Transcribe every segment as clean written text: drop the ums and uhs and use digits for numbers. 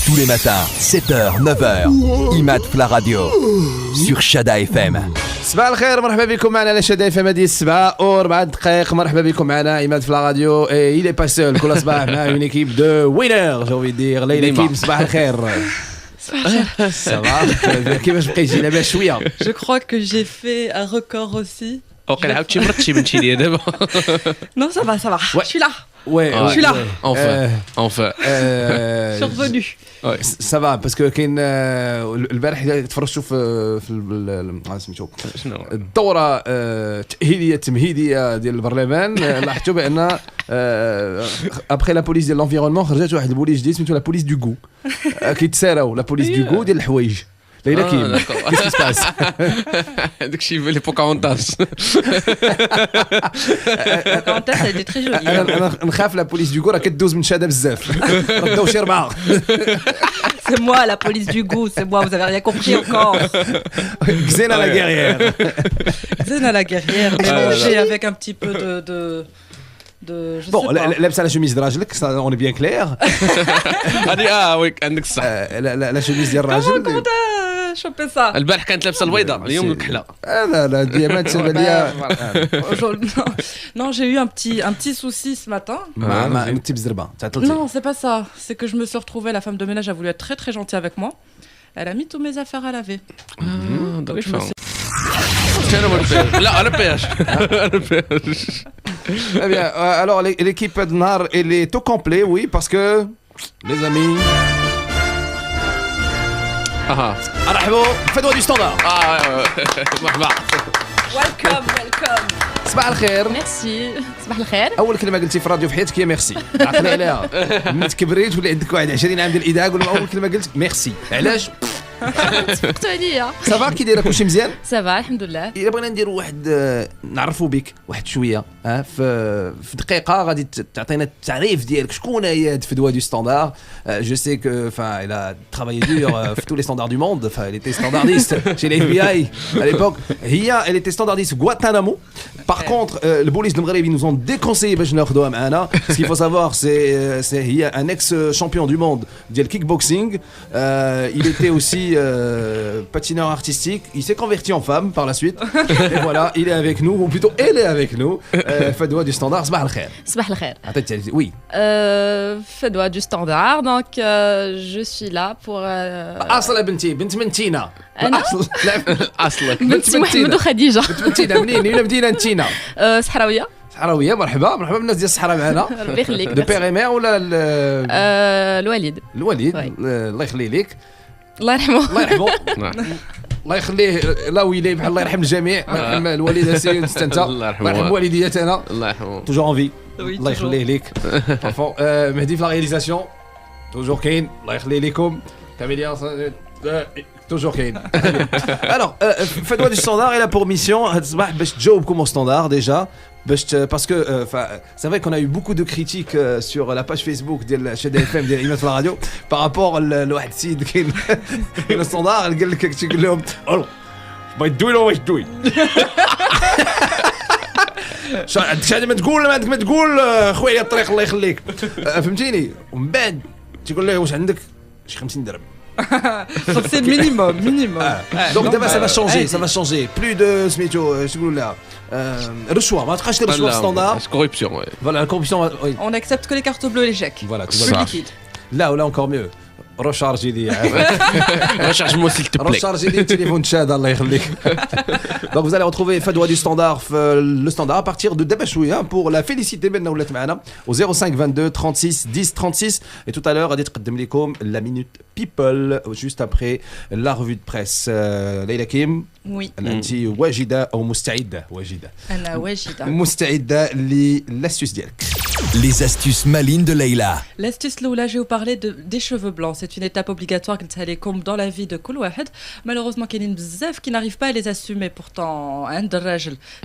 Tous les matins, 7h, 9h, Imad Fla Radio, sur Shada FM. صباح الخير مرحبا بكم معنا على شدا اف ام هذه 7:04 مرحبا بكم معنا عماد في لا راديو اي لي با سول كل صباح مع اون ايكيب دو وينر جو في دير ليلى كيم صباح الخير صباح كيفاش بقيتي لاباس شويه Je crois que j'ai fait un record aussi. وقيل عاودتي مرتي بنتي ليا دابا. Non, ça va, je suis là. Ouais, je suis là. Enfin. Je suis revenu. سافا باسكو كاين البارح تفرجتوا في سميتو شنو الدوره تمهيديه ديال البرلمان لاحظتوا بان ابخي لا بوليس ديال لونفيرونمون خرجت واحد البوليس جديد سميتو لا بوليس دو غو كيتساراو لا بوليس دو غو ديال الحوايج ليلى كيم كيف سباس داكشي في لي بوكاونتاس. Quand elle était très jolie. انا نخاف لا بوليس دو غو راه كدوز من شاده بزاف رداو شي ربعه C'est moi la police du goût, c'est moi, vous avez rien compris encore. Xena la guerrière. Xena la guerrière, mélangée avec un petit peu je Bon, sais pas. لابسه لا شوميز ديال راجلك on est bien clair. هذه ويك عندك الصح. لا شوميز ديال Comment الراجل t'as chopé ça? البارح كانت لابسه البيضاء اليوم الكحله. لا ديامات سباليه Non, j'ai eu un petit souci ce matin. ما انت بزربه تعطلتي. Non, c'est pas ça. C'est que je me suis retrouvée, la femme de ménage a voulu être très très gentille avec moi. Elle a mis toutes mes affaires à laver. دونك je me فاهم. انا ما نبيعش. لا انا بياش. انا بياش. Eh bien, alors l'équipe de Nar, elle est au complet, oui, parce que les amis. اها. رحبوا فدوى دي ستاندار. مرحبا. Welcome. صباح الخير. ميرسي صباح الخير. اول كلمه قلتي في الراديو في حياتك هي ميرسي عقلي عليها ملي تكبريت ولا عندك واحد 20 عام ديال الاذاعه قول اول كلمه قلت ميرسي علاش تفقتوا عليا. صافا كي دايره كلشي مزيان صافا الحمد لله. الا بغينا نديروا واحد نعرفوا بك واحد شويه في دقيقه غادي تعطينا التعريف ديالك شكون هي فدوى دو ستاندار جو سي كو elle a travaillé dur في tous les standards du monde elle était standardiste chez les FBI à l'époque elle était standardiste Guantanamo par contre le police المغربي nous ont déconseillé باش ناخذوها معنا ce qu'il faut savoir c'est هي un ex champion du monde ديال kickboxing il était aussi patineur artistique il s'est converti en femme par la suite et voilà il est avec nous ou plutôt elle est avec nous فدوى du standard صباح الخير صباح الخير. عطيتي oui فدوى du standard donc je suis là pour اصلا بنتي بنت من تينا أنا؟ اصلك. بنت محمد وخديجة. بنت من تينا منين ولا مدينه تينا صحراوية. صحراويه مرحبا بالناس ديال الصحراء معنا ربي يخليك. دو بير مير ولا الوالد. الوليد وي. الله يخلي لك الله يرحمه. الله يرحمه الله يخليه لا ويلي بحال الله يرحم الجميع الله يرحم الوالده سيد انت الله يرحمه. الله يرحم والدياتنا الله يرحمه. توجور اون في Oui, الله toujours. يخليه لك بارفون مهدي في لا رياليزاسيون توجور كاين الله يخلي لكم كاميليا توجور كاين الوغ فدوى دي ستاندار elle a pour mission هاد الصباح باش تجاوبكم au standard déjà parce que c'est vrai qu'on a eu beaucoup de critiques sur la page Facebook ديال شدا اف ام ديال ايمات في الراديو par rapport لواحد السيد كاين الستاندار قال لك تيقول لهم بغيت دوي واش دوي عندك شي حاجه ما تقول ما عندك ما تقول خويا الطريق الله يخليك فهمتيني ومن بعد تيقول له واش عندك شي 50 درهم Donc c'est le minimum. دونك دابا ça va changer plus de سميتو شنو نقول لها رشوه ما تبقاش رشوه في ستاندار كوربسيون. فوالا la corruption On accepte que les cartes bleues et les chèques. voilà tu Plus vois liquide. là ولا encore mieux recharge لي رشح مو سيل تو بلاي. recharge لي التليفون تشاد الله يخليك donc vous allez retrouver Fadwa du standard le standard à partir de دابا شويه pour la féliciter maintenant ولات معنا au 05 22 36 10 36 et tout à l'heure غادي تقدم لكم la minute people juste après la revue de presse ليلى كيم Oui. انت واجده او مستعده واجده أنا واجدة. مستعده للاستيوس ديالك Les astuces malines de Leïla. L'astuce Loula, je vais vous parler des cheveux blancs. C'est une étape obligatoire comme dans la vie de كل واحد. Malheureusement, il y a une bzaf qui n'arrive pas à les assumer. Pourtant,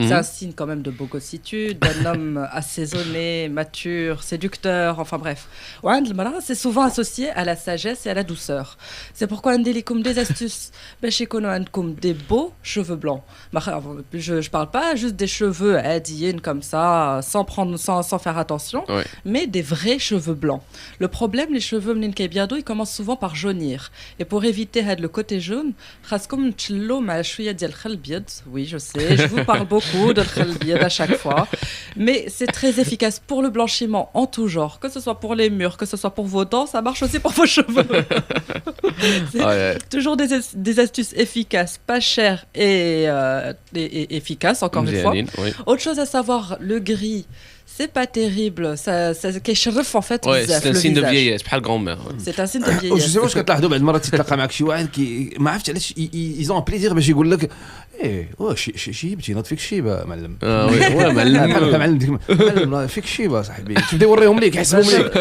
c'est un signe quand même de bogossitude, d'un homme assaisonné, mature, séducteur, enfin bref. C'est souvent associé à la sagesse et à la douceur. C'est pourquoi on dit comme des astuces. Comme des beaux cheveux blancs. Je parle pas juste des cheveux adiens comme ça, sans faire attention attention, Ouais. mais des vrais cheveux blancs. Le problème, les cheveux منين كيبيضوا, ils commencent souvent par jaunir. Et pour éviter le côté jaune, خاصكم تشلوا مع شوية ديال الخل الأبيض. Oui, je sais, je vous parle beaucoup de الخل الأبيض à chaque fois. Mais c'est très efficace pour le blanchiment en tout genre, que ce soit pour les murs, que ce soit pour vos dents, ça marche aussi pour vos cheveux. C'est Ouais. toujours des astuces efficaces, pas chères et efficaces, encore une fois. مزيانين، oui. Autre chose à savoir, le gris, c'est pas terrible. Ça كيشرف en fait Ouais, بزاف c'est un le signe de visage. vieillesse بحال grand-mère. C'est un signe de وجو vieillesse. سي واش كتلاحظوا بعض المرات تتلاقى معك شي واحد ما عرفتش علاش ايزون بليزير باش يقول لك ايه واش شيبتي ناض فيك شيبه معلم وي معلم معلم. معلم فيك شيبه صاحبي تبدا يوريهم ليك يحسبهم ليك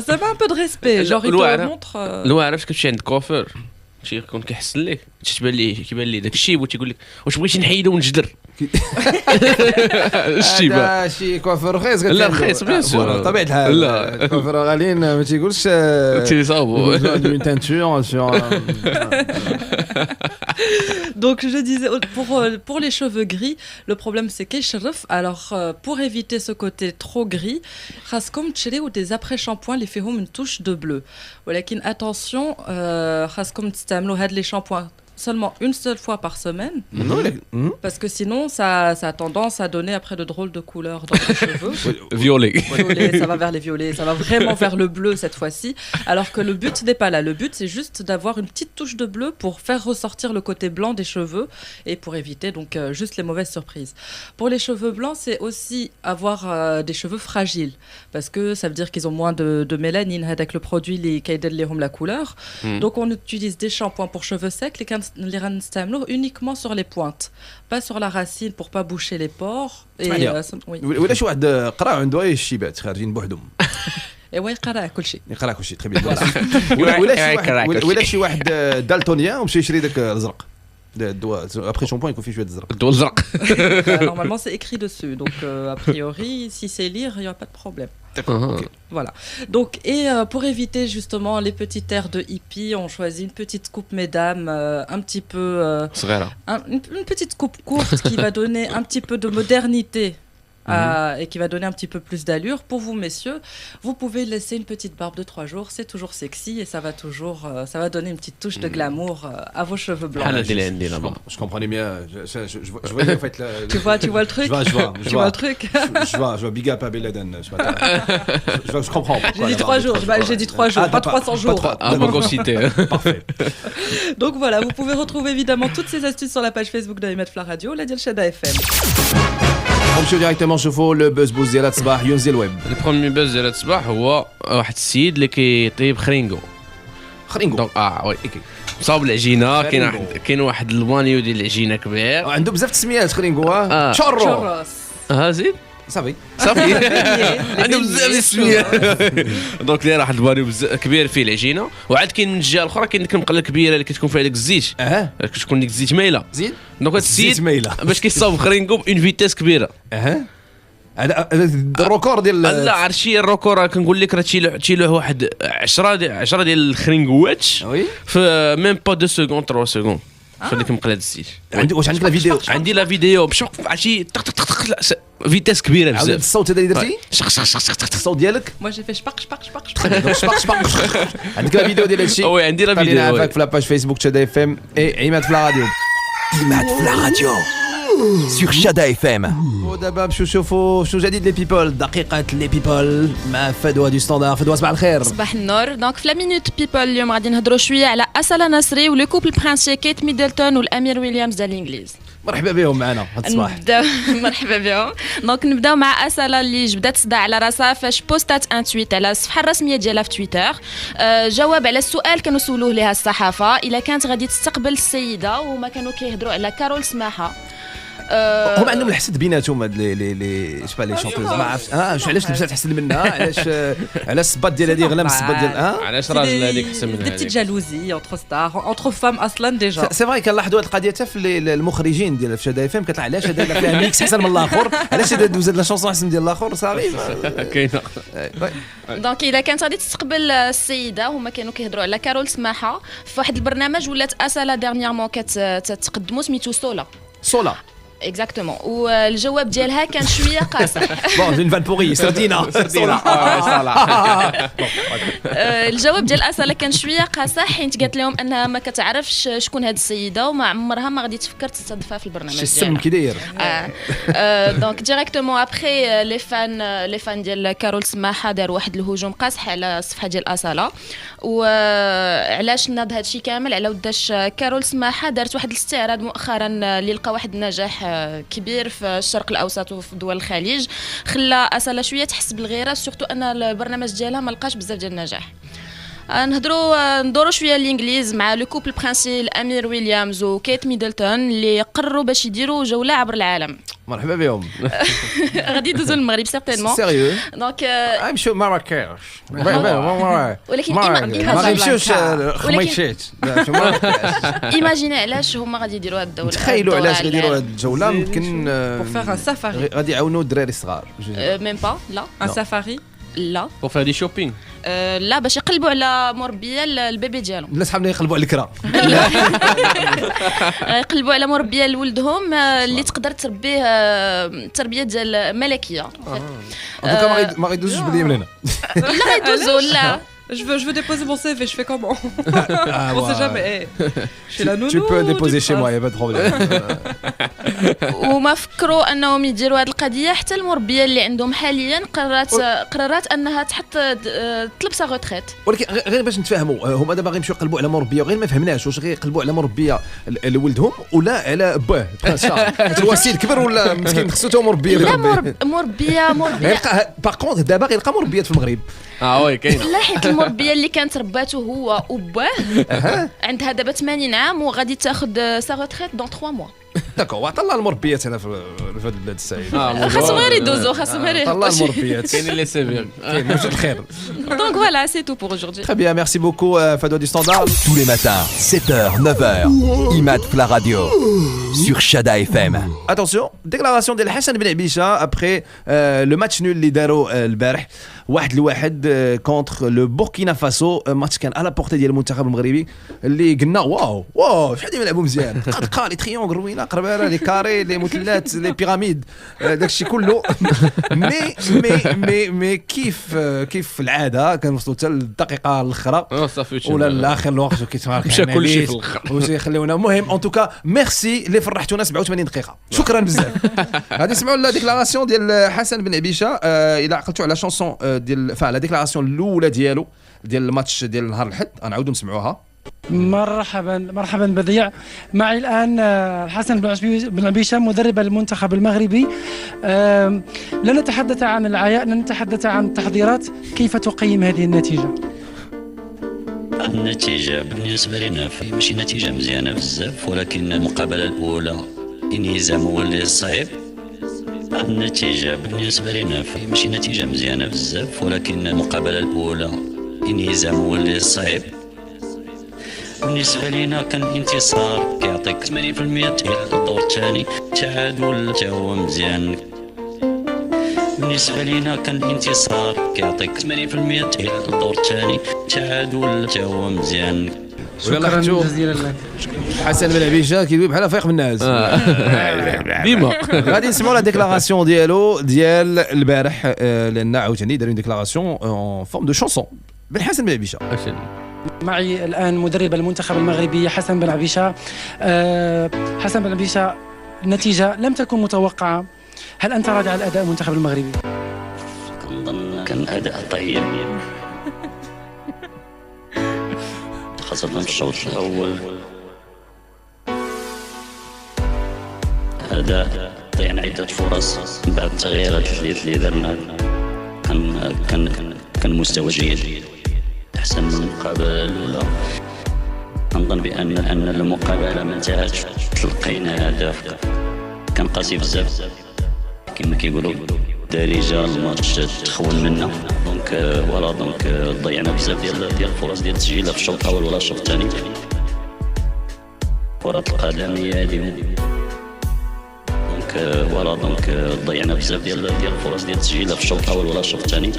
Ça met un peu de respect, genre il te الواعرة. le montre. لو عرفت كتمشي عند كوافير شي يكون كيحسن لك كيبان ليه داك الشيب وتيقول لك واش بغيتي نحيدو ونجدر الشيبه هذا شي كوافير رخيص لا، رخيص، بيان سور. طبيعة الحال لا. كوافير غاليين ما تيقولش تيصاوبوا une teinture sur Donc je disais, pour les cheveux gris, le problème c'est كيشرف. Alors pour éviter ce côté trop gris, خاصكم تشريو des après-shampoings اللي فيهم une touche de bleu. ولكن attention, خاصكم تستعملوا هاد les shampoings seulement une seule fois par semaine, parce que sinon ça a tendance à donner après de drôles de couleurs dans les cheveux. violet. Violet, ça va vers les violets, ça va vraiment vers le bleu cette fois-ci, alors que le but n'est pas là. Le but c'est juste d'avoir une petite touche de bleu pour faire ressortir le côté blanc des cheveux et pour éviter donc juste les mauvaises surprises. Pour les cheveux blancs, c'est aussi avoir des cheveux fragiles, parce que ça veut dire qu'ils ont moins de mélanine avec le produit qui aide la couleur. Donc on utilise des shampoings pour cheveux secs, les غنستعملوه uniquement sur les pointes, pas sur la racine pour pas boucher les pores. Et oui. ولا شي واحد قرا عنده غير الشيبات خارجين بوحدهم Et ouais, يقرا كل شيء. يقرا كلشي تري بيان ولا شي واحد دالتونيان ومشى يشري داك الازرق الدواء ابخي شامبوان يكون فيه شويه الزرق الضوء الزرق. Normalement, c'est écrit dessus. Donc, a priori, si c'est lire, il n'y aura pas de problème. Voilà. Donc, et pour éviter justement les petits airs de hippie, on choisit une petite coupe, mesdames, un petit peu. صغيرة. Une petite coupe courte qui va donner un petit peu de modernité. Et qui va donner un petit peu plus d'allure. Pour vous, messieurs, vous pouvez laisser une petite barbe de 3 jours, c'est toujours sexy et ça va toujours, ça va donner une petite touche de glamour à vos cheveux blancs. بحال هادي اللي عندي لابا. je comprenais bien je voyais en fait Tu vois le truc? je Tu vois le truc? je vois big up à Beladen ce matin je comprends J'ai dit 3 jours, j'ai dit 3 jours, pas 300 jours. Ah, bon, qu'on citait. parfait Donc voilà, vous pouvez retrouver évidemment toutes ces astuces sur la page Facebook de Imad Fla Radio, la ديال Shada FM. نمشيو ديريكتومون نشوفوا لو بوز بوز ديال الصباح يونزي الويب البروميي بوز ديال هاد الصباح هو واحد السيد اللي كيطيب خرينغو. خرينغو دونك وي صاوب العجينه. كاين واحد المانيو ديال العجينه كبير. عنده بزاف التسميات خرينغو تشورو Churros. زيد صافي عنده بزاف ديال السميات. دونك اللي راه واحد المانيو بزاف كبير فيه العجينه. وعاد كاين من الجهه الاخرى كاين ديك المقله الكبيره اللي كتكون فيها داك الزيت. كتكون ديك الزيت مايله. زيد دونك هاد السيد باش كيصاوب خرينغو بون فيتيس كبيره. هذا الريكورد ديال لا عرفتي الركور كنقول لك راه تيلوح واحد 10 ديال الخرينغوات في ميم با 2 سكوند 3 سكوند في ديك مقله الزيت. واش عندك لا فيديو عندي لا فيديو باش عرفتي طق طق طق فيتيس كبيره عاود بزاف. الصوت هذا اللي درتي شق شق شق شق الصوت ديالك Moi j'ai fait شبق شبق شبق عندك لا فيديو ديال هادشي وي عندي لا فيديو عافاك في لاباج فيسبوك شادا اف ام اي عماد في لا راديو Imad Fla Radio sur Shada FM. ودابا نمشيو نشوفوا شنو جديد لي بيبول دقيقة لي بيبول مع فدوى دو ستاندار. فدوى صباح الخير. صباح النور. دونك في لا مينوت بيبل اليوم غادي نهضروا شويه على أسلا نصري ولو كوبل برانسي كيت ميدلتون والامير ويليامز ديال الانجليز. مرحبا بهم معنا هذا الصباح. مرحبا بهم. دونك نبداو مع أسلا اللي جبدات صداع على راسها فاش بوستات ان تويت على الصفحه الرسميه ديالها في تويتر جواب على السؤال كانوا سولوه لها الصحافه الا كانت غادي تستقبل السيده وما كانوا كيهضروا على كارول سماحه. هم عندهم الحسد بيناتهم هاد لي شبا لي شونتوز ما عرفتش واش علاش لبسات احسن منها علاش على الصباط ديال هذه غلا من الصباط ديال علاش راجل هذيك احسن من Des petites jalousies entre stars, entre femmes اصلا déjà. سي فري كنلاحظوا هاد القضيه حتى في المخرجين ديال شادا اف ام كتطلع علاش هذا فيها ميكس احسن من الاخر علاش هذا دوز لا شونسون احسن ديال الاخر صافي كاينه. دونك الا كانت غادي تستقبل السيده هما كانوا كيهضروا على كارول سماحه في واحد البرنامج ولات أسلا ديرنييرمون كتقدموا سميتو سولا اكزاكتومون والجواب ديالها كان شويه قاصح. بون جين فان بوري سردينا الجواب ديال أسالة كان شويه قاصح حيت قالت لهم انها ما كتعرفش شكون هاد السيده وما عمرها ما غادي تفكر تستضيفها في البرنامج شي السم كي داير. دونك ديريكتومون ابخي لي فان ديال كارول سماحه دار واحد الهجوم قاصح على الصفحه ديال أسالة. وعلاش ناض هذا الشيء كامل على وداش كارول سماحه دارت واحد الاستعراض مؤخرا اللي لقى واحد النجاح كبير في الشرق الاوسط وفي دول الخليج خلى أسالة شويه تحس بالغيره سورتو ان البرنامج ديالها ما لقاش بزاف ديال النجاح. ندورو شويه الانجليز مع لو كوبل برانسي الامير ويليامز وكيت ميدلتون اللي قرروا باش يديروا جوله عبر العالم. مرحبا بهم. غادي يدوزوا للمغرب سيغتينمون. سيريو دونك غنمشيو مراكش. ولكن ما غيمشيوش خميشات. ايماجيني علاش هما غادي يديروا هاد الدوله. تخيلوا علاش غادي يديروا هاد الجوله يمكن Pour faire un safari. غادي يعاونوا الدراري الصغار. ميم با لا Un safari. لا pour faire des shopping. لا باش يقلبوا على مربيه البيبي ديالهم. الناس حابين يقلبوا على الكرا. يقلبوا على مربيه لولدهم اللي تقدر تربيه التربيه ديال ملكيه. ما غيدوزوش باليم لهنا. لا غيدوزوا لا. Je veux déposer mon CV, je fais comment? On sait jamais. Chez la nounou. Tu peux déposer chez moi, y a pas de problème. وما فكروا انهم يديروا هذه القضيه حتى المربيه اللي عندهم حاليا قررت انها تطلب سا روتريت. ولكن غير باش نتفاهموا هما دابا غيمشيو يقلبوا على مربيه وغير ما فهمناش واش غيقلبوا على مربيه لولدهم ولا على باه برانس شارل. هو سيد كبر ولا مسكين خصو تو مربيه. لا مربيه باغ كونط دابا غيلقى مربيات في المغرب. وي كاين. لا حيت المربيه اللي كانت رباته هو وباه عندها دابا 80 عام وغادي تاخذ سا روتريت دون 3 موا. داكور وعطى المربيات هنا في هاد البلاد السعيده. خاصهم غير يدوزوا خاصهم غير طلع المربيات. كاين اللي سيفير. موجود الخير. دونك فوالا سي تو بور aujourd'hui. Très bien, merci beaucoup Fadwa du Standard. Tous les matins, 7h, 9h, Imad Fla Radio, sur Shada FM. Attention, déclaration de Hassan Ben Abisha après le match nul اللي داروا البارح 1-1 contre le Burkina Faso. ماتش كان على بورتي ديال المنتخب المغربي اللي قلنا واو شحال يلعبوا مزيان. لي تريونغل روينه قربانه لي كاري لي مثلثات لي بيراميد داكشي كله. مي كيف العاده كنوصلوا حتى الدقيقه الاخرى ولا الاخر الوقت كيتفارق مشى كلشي في الاخر واش يخليونا. المهم ان توكا ميرسي اللي فرحتونا 87 دقيقه شكرا بزاف. غادي نسمعوا لا ديكلاراسيون ديال حسن بن عبيشه الى عقلتوا على شونسون ديال لا ديكلاراسيون الاولى ديالو ديال الماتش ديال نهار الحد. غنعاودوا نسمعوها. مرحبا بديع. معي الآن الحسن بن عبيشة مدرب المنتخب المغربي. لن نتحدث عن العياء، لن نتحدث عن التحضيرات. كيف تقيم هذه النتيجة؟ النتيجة بالنسبة لنا ماشي نتيجة مزيانة بزاف، ولكن المقابلة الأولى انهزام هو اللي صعيب. النتيجة بالنسبة لنا ماشي نتيجة مزيانة بزاف، ولكن المقابلة الأولى انهزام هو اللي صعيب. بالنسبة لنا كان انتصار كيعطيك 80% ديال الدور الثاني. تعادل حتى هو مزيان. بالنسبة لنا كان انتصار كيعطيك 80% ديال الدور الثاني. تعادل حتى هو مزيان. شكرا جزيلا لك. حسن بن عبيشه كيدوي بحال فايق من الناس ديما. غادي نسمعوا لا ديكلاراسيون ديالو ديال البارح لان عاوتاني داروا ديكلاراسيون اون فورم دو شونسون بن حسن بن عبيشه. معي الآن مدرب المنتخب المغربي حسن بن عبيشة. حسن بن عبيشة، النتيجة لم تكن متوقعة. هل أنت راضي عن أداء المنتخب المغربي؟ كنظن كان أداء طيب، خاصة في الشوط الأول. أداء ضيعنا عدة فرص بعد التغييرات اللي درنا. كان مستوى جيد أحسن من المقابلة الأولى. نظن بأن المقابلة ما انتهتش، تلقينا هدف كان قاسي بزاف كما كيقولوا دارجة. الماتش تخون منا دونك ضيعنا بزاف ديال الفرص ديال التسجيل في الشوط الأول ولا الشوط الثاني. كرة القدم هي هذه دونك ضيعنا بزاف ديال الفرص ديال التسجيل في الشوط الأول ولا الشوط الثاني.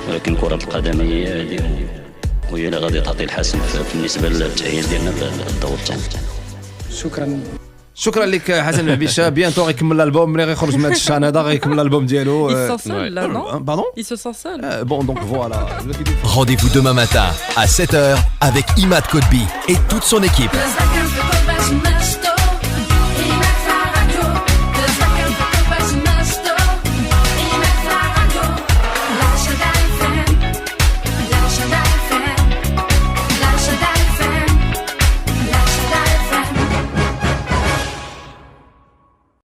ولكن كرة القدم هي هذه وهي اللي غادي تعطي الحسم بالنسبة للتأهيل ديالنا في الدور الثاني. شكرا. شكرا لك حسن العبيشه. بيانتو غيكمل الالبوم ملي غيخرج من هذا الشان هذا غيكمل الالبوم ديالو. Il se sent seul là, non? Pardon? Il se sent seul. Bon, donc voilà. Rendez-vous demain matin à 7h avec Imad Kotbi et toute son équipe.